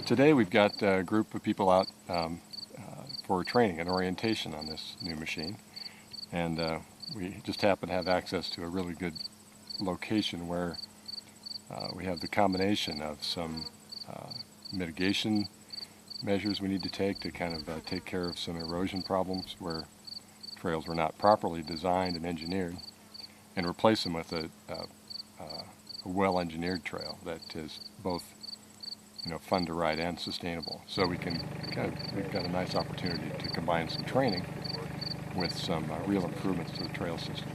Today we've got a group of people out for training and orientation on this new machine, and we just happen to have access to a really good location where we have the combination of some mitigation measures we need to take kind of take care of some erosion problems where trails were not properly designed and engineered, and replace them with a well-engineered trail that is both fun to ride and sustainable. So we've got a nice opportunity to combine some training with some real improvements to the trail system.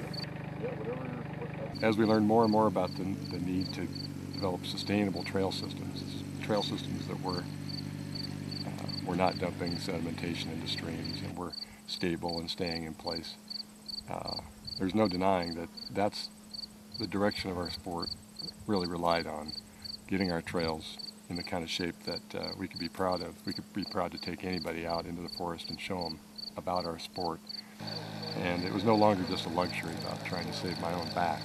As we learn more and more about the need to develop sustainable trail systems that were not dumping sedimentation into streams and were stable and staying in place, there's no denying that that's the direction of our sport really relied on, getting our trails in the kind of shape that we could be proud of. We could be proud to take anybody out into the forest and show them about our sport. And it was no longer just a luxury about trying to save my own back.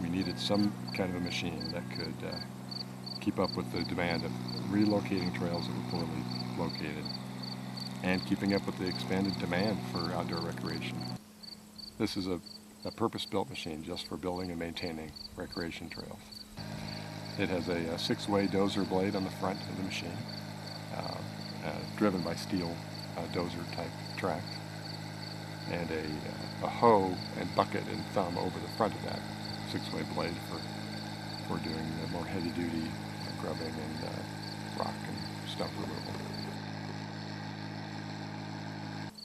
We needed some kind of a machine that could keep up with the demand of relocating trails that were poorly located and keeping up with the expanded demand for outdoor recreation. This is a purpose-built machine just for building and maintaining recreation trails. It has a 6-way dozer blade on the front of the machine, driven by steel dozer type tracks, and a hoe and bucket and thumb over the front of that 6-way blade for doing the more heavy-duty grubbing and rock and stump removal.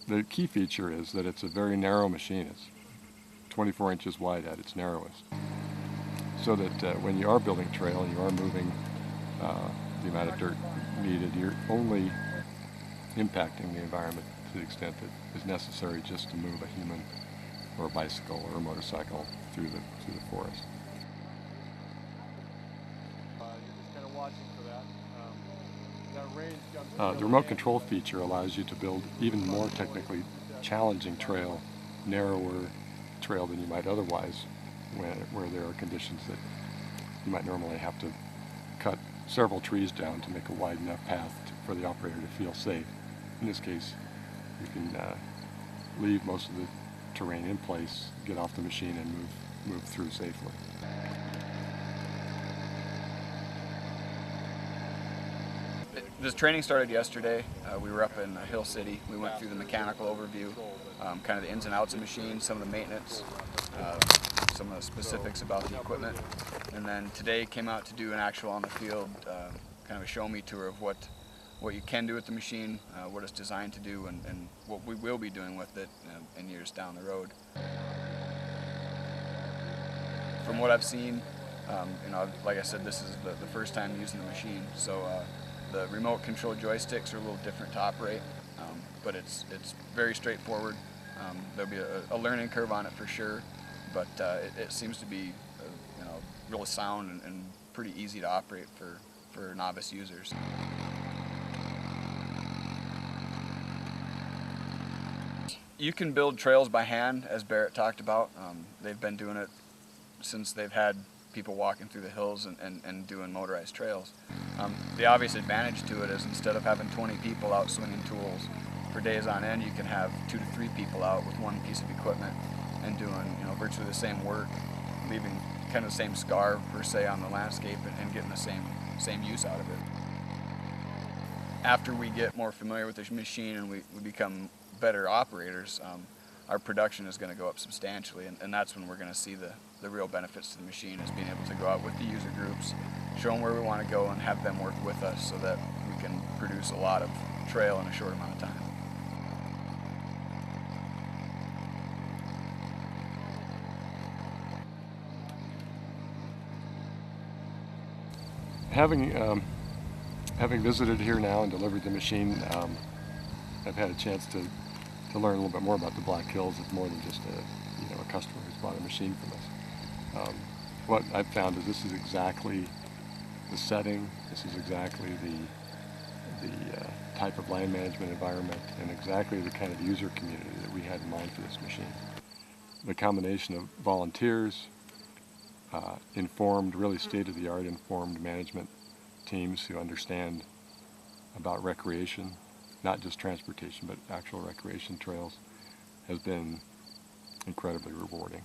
The key feature is that it's a very narrow machine. It's 24 inches wide at its narrowest, so that when you are building trail and you are moving the amount of dirt needed, you're only impacting the environment to the extent that is necessary just to move a human or a bicycle or a motorcycle through the forest. The remote control feature allows you to build even more technically challenging trail, narrower trail than you might otherwise, where there are conditions that you might normally have to cut several trees down to make a wide enough path for the operator to feel safe. In this case, you can leave most of the terrain in place, get off the machine, and move through safely. This training started yesterday. We were up in Hill City. We went through the mechanical overview, kind of the ins and outs of the machine, some of the maintenance, some of the specifics about the equipment, and then today came out to do an actual on the field, kind of a show me tour of what you can do with the machine, what it's designed to do, and what we will be doing with it in years down the road. From what I've seen, like I said, this is the first time using the machine, so the remote control joysticks are a little different to operate, but it's very straightforward. There'll be a learning curve on it for sure, but it seems to be really sound and pretty easy to operate for novice users. You can build trails by hand, as Barrett talked about. They've been doing it since they've had people walking through the hills and doing motorized trails. The obvious advantage to it is instead of having 20 people out swinging tools for days on end, you can have 2 to 3 people out with one piece of equipment and doing virtually the same work, leaving kind of the same scar per se on the landscape and getting the same use out of it. After we get more familiar with the machine and we become better operators, our production is going to go up substantially, and that's when we're going to see the real benefits to the machine, is being able to go out with the user groups, show them where we want to go, and have them work with us so that we can produce a lot of trail in a short amount of time. Having visited here now and delivered the machine, I've had a chance to learn a little bit more about the Black Hills. It's more than just a customer who's bought a machine from us. What I've found is this is exactly the setting, this is exactly the type of land management environment, and exactly the kind of user community that we had in mind for this machine. The combination of volunteers, informed, really state-of-the-art informed management teams who understand about recreation, not just transportation, but actual recreation trails, has been incredibly rewarding.